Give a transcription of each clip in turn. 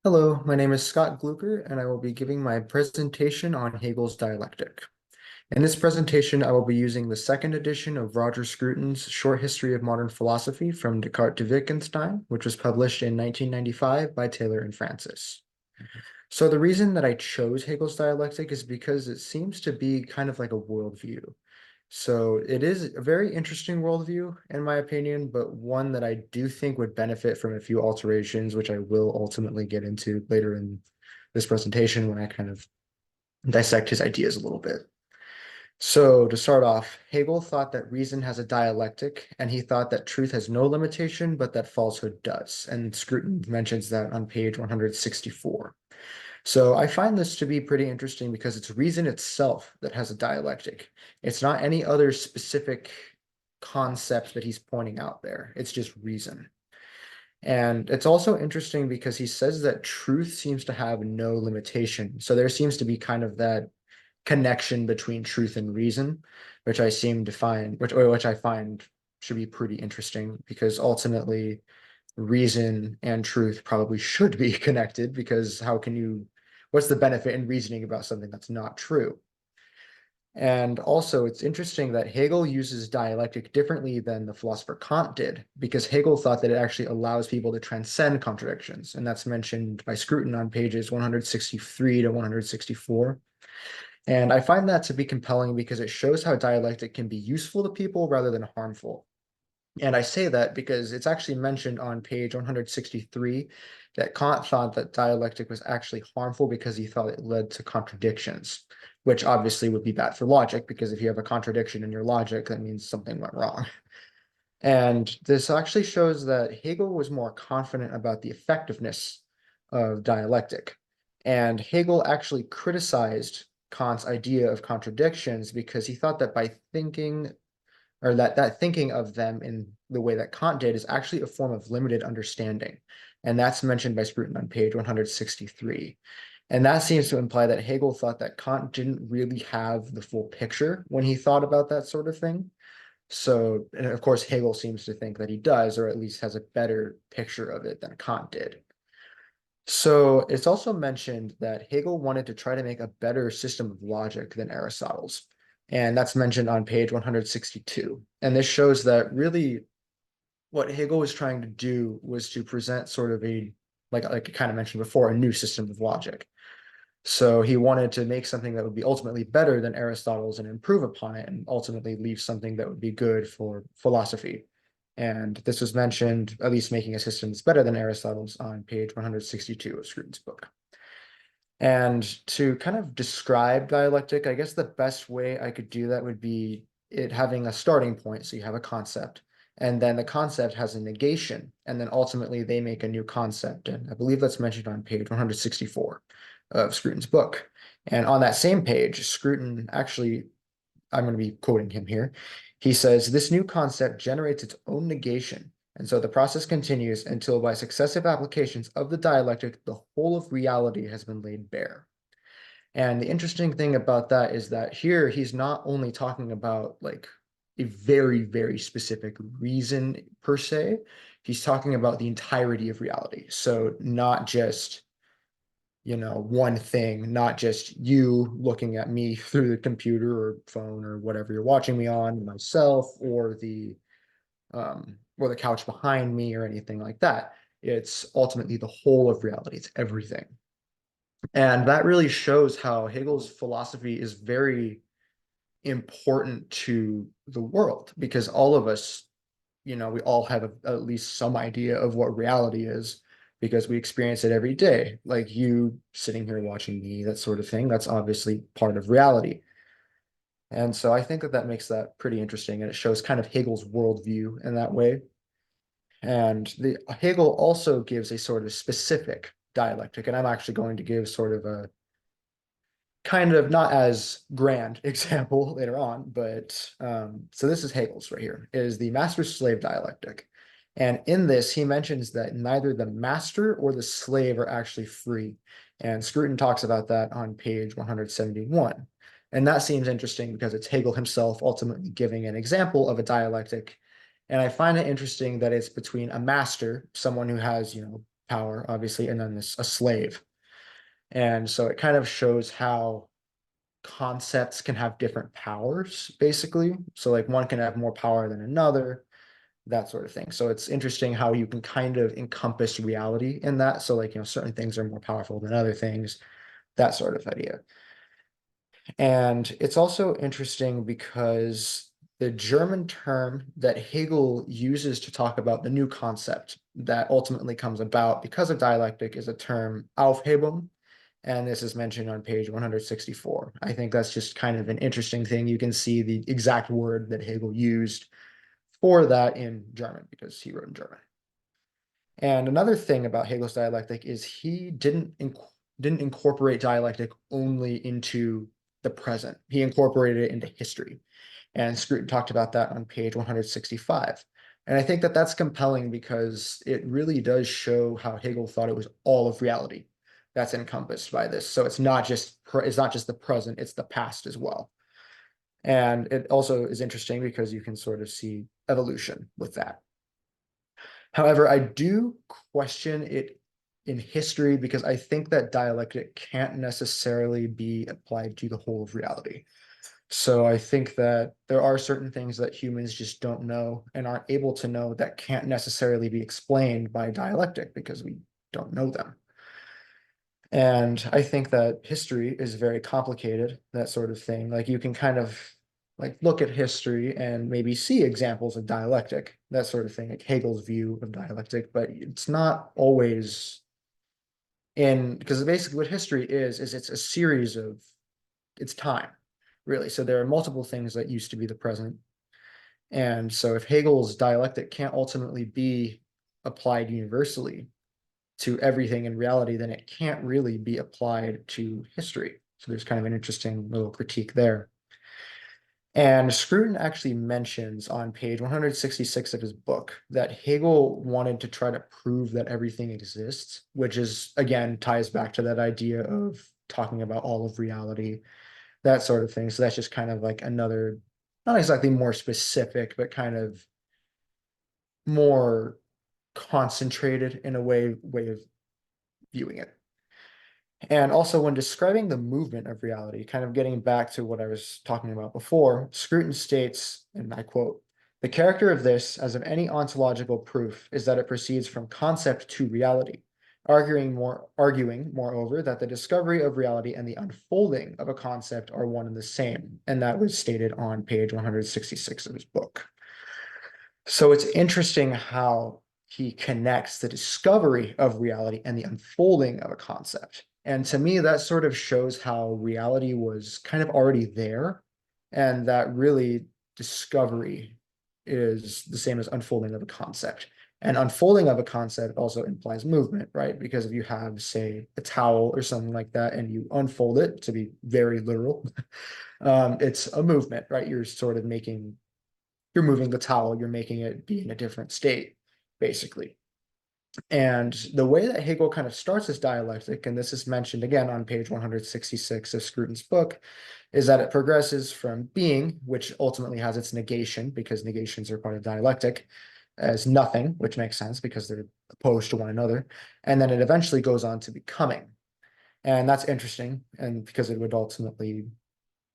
Hello, my name is Scott Glucker, and I will be giving my presentation on Hegel's dialectic. In this presentation, I will be using the second edition of Roger Scruton's Short History of Modern Philosophy from Descartes to Wittgenstein, which was published in 1995 by Taylor and Francis. So the reason that I chose Hegel's dialectic is because it seems to be kind of like a worldview. So it is a very interesting worldview, in my opinion, but one that I do think would benefit from a few alterations, which I will ultimately get into later in this presentation when I kind of dissect his ideas a little bit. So to start off, Hegel thought that reason has a dialectic, and he thought that truth has no limitation, but that falsehood does. And Scruton mentions that on page 164. So I find this to be pretty interesting because it's reason itself that has a dialectic. It's not any other specific concept that he's pointing out there. It's just reason. And it's also interesting because he says that truth seems to have no limitation. So there seems to be kind of that connection between truth and reason, which I seem to find, which I find should be pretty interesting because ultimately reason and truth probably should be connected because what's the benefit in reasoning about something that's not true? And also, it's interesting that Hegel uses dialectic differently than the philosopher Kant did, because Hegel thought that it actually allows people to transcend contradictions. And that's mentioned by Scruton on pages 163 to 164. And I find that to be compelling because it shows how dialectic can be useful to people rather than harmful. And I say that because it's actually mentioned on page 163 that Kant thought that dialectic was actually harmful because he thought it led to contradictions, which obviously would be bad for logic, because if you have a contradiction in your logic, that means something went wrong. And this actually shows that Hegel was more confident about the effectiveness of dialectic. And Hegel actually criticized Kant's idea of contradictions because he thought that by thinking or that thinking of them in the way that Kant did is actually a form of limited understanding. And that's mentioned by Scruton on page 163. And that seems to imply that Hegel thought that Kant didn't really have the full picture when he thought about that sort of thing. So, and of course, Hegel seems to think that he does, or at least has a better picture of it than Kant did. So it's also mentioned that Hegel wanted to try to make a better system of logic than Aristotle's. And that's mentioned on page 162. And this shows that really what Hegel was trying to do was to present sort of like I kind of mentioned before, a new system of logic. So he wanted to make something that would be ultimately better than Aristotle's and improve upon it, and ultimately leave something that would be good for philosophy. And this was mentioned, at least making a system that's better than Aristotle's, on page 162 of Scruton's book. And to kind of describe dialectic, I guess the best way I could do that would be it having a starting point. So you have a concept, and then the concept has a negation, and then ultimately they make a new concept. And I believe that's mentioned on page 164 of Scruton's book. And on that same page, Scruton actually, I'm going to be quoting him here. He says, this new concept generates its own negation. And so the process continues until by successive applications of the dialectic, the whole of reality has been laid bare. And the interesting thing about that is that here he's not only talking about like a very, very specific reason per se, he's talking about the entirety of reality. So not just one thing, not just you looking at me through the computer or phone or whatever you're watching me on, myself, or the couch behind me or anything like that. It's ultimately the whole of reality. It's everything. And that really shows how Hegel's philosophy is very important to the world because all of us, we all have at least some idea of what reality is because we experience it every day. Like you sitting here watching me, that sort of thing. That's obviously part of reality. And so I think that that makes that pretty interesting, and it shows kind of Hegel's worldview in that way. And the Hegel also gives a sort of specific dialectic, and I'm actually going to give sort of a kind of not as grand example later on, but so this is Hegel's right here, is the master-slave dialectic. And in this, he mentions that neither the master or the slave are actually free. And Scruton talks about that on page 171. And that seems interesting because it's Hegel himself ultimately giving an example of a dialectic. And I find it interesting that it's between a master, someone who has, power, obviously, and then a slave. And so it kind of shows how concepts can have different powers, basically. So like one can have more power than another, that sort of thing. So it's interesting how you can kind of encompass reality in that. So like, certain things are more powerful than other things, that sort of idea. And it's also interesting because the German term that Hegel uses to talk about the new concept that ultimately comes about because of dialectic is a term Aufhebung. And this is mentioned on page 164. I think that's just kind of an interesting thing. You can see the exact word that Hegel used for that in German because he wrote in German. And another thing about Hegel's dialectic is he didn't incorporate dialectic only into the present. He incorporated it into history. And Scruton talked about that on page 165. And I think that that's compelling because it really does show how Hegel thought it was all of reality that's encompassed by this. So it's not just the present, it's the past as well. And it also is interesting because you can sort of see evolution with that. However, I do question it in history because I think that dialectic can't necessarily be applied to the whole of reality. So I think that there are certain things that humans just don't know and aren't able to know that can't necessarily be explained by dialectic because we don't know them. And I think that history is very complicated, that sort of thing. Like you can kind of like look at history and maybe see examples of dialectic, that sort of thing, like Hegel's view of dialectic, but it's not always in because basically what history is it's a series of it's time, really. So there are multiple things that used to be the present. And so if Hegel's dialectic can't ultimately be applied universally to everything in reality, then it can't really be applied to history. So there's kind of an interesting little critique there. And Scruton actually mentions on page 166 of his book that Hegel wanted to try to prove that everything exists, which is, again, ties back to that idea of talking about all of reality, that sort of thing. So that's just kind of like another, not exactly more specific, but kind of more concentrated in a way of viewing it. And also, when describing the movement of reality, kind of getting back to what I was talking about before, Scruton states, and I quote, "The character of this, as of any ontological proof, is that it proceeds from concept to reality, arguing, moreover, that the discovery of reality and the unfolding of a concept are one and the same." And that was stated on page 166 of his book. So it's interesting how he connects the discovery of reality and the unfolding of a concept. And to me, that sort of shows how reality was kind of already there, and that really discovery is the same as unfolding of a concept. And unfolding of a concept also implies movement, right? Because if you have, say, a towel or something like that, and you unfold it, to be very literal, it's a movement, right? You're moving the towel, you're making it be in a different state, basically. And the way that Hegel kind of starts his dialectic, and this is mentioned again on page 166 of Scruton's book, is that it progresses from being, which ultimately has its negation, because negations are part of dialectic, as nothing, which makes sense because they're opposed to one another. And then it eventually goes on to becoming. And that's interesting, and because it would ultimately,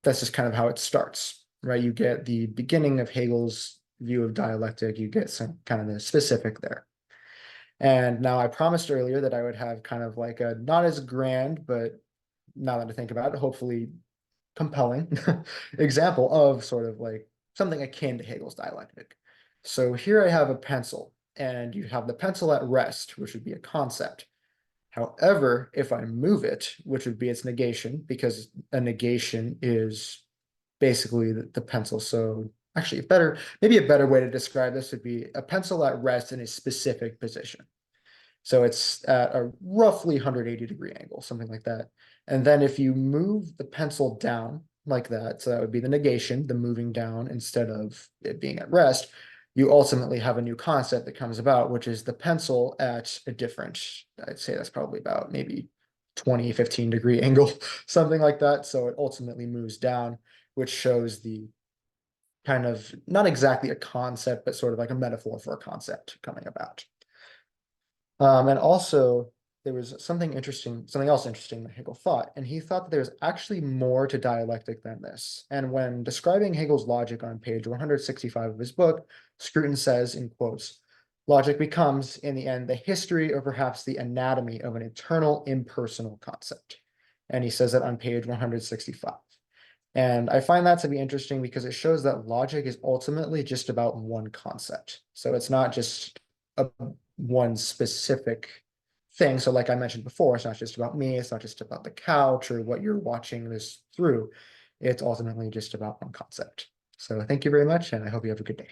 that's just kind of how it starts, right? You get the beginning of Hegel's view of dialectic, you get some kind of the specific there. And now I promised earlier that I would have kind of like a not as grand, but now that I think about it, hopefully compelling example of sort of like something akin to Hegel's dialectic. So here I have a pencil, and you have the pencil at rest, which would be a concept. However, if I move it, which would be its negation, because a negation is basically the pencil. So actually, maybe a better way to describe this would be a pencil at rest in a specific position. So it's at a roughly 180-degree angle, something like that. And then if you move the pencil down like that, so that would be the negation, the moving down instead of it being at rest, you ultimately have a new concept that comes about, which is the pencil at a different, I'd say that's probably about maybe 20, 15-degree angle, something like that. So it ultimately moves down, which shows the kind of not exactly a concept, but sort of like a metaphor for a concept coming about. And also there was something else interesting that Hegel thought, and he thought that there was actually more to dialectic than this. And when describing Hegel's logic on page 165 of his book, Scruton says, in quotes, logic becomes, in the end, the history or perhaps the anatomy of an eternal impersonal concept. And he says that on page 165. And I find that to be interesting because it shows that logic is ultimately just about one concept. So it's not just a one specific thing. So like I mentioned before, it's not just about me, it's not just about the couch or what you're watching this through. It's ultimately just about one concept. So thank you very much, and I hope you have a good day.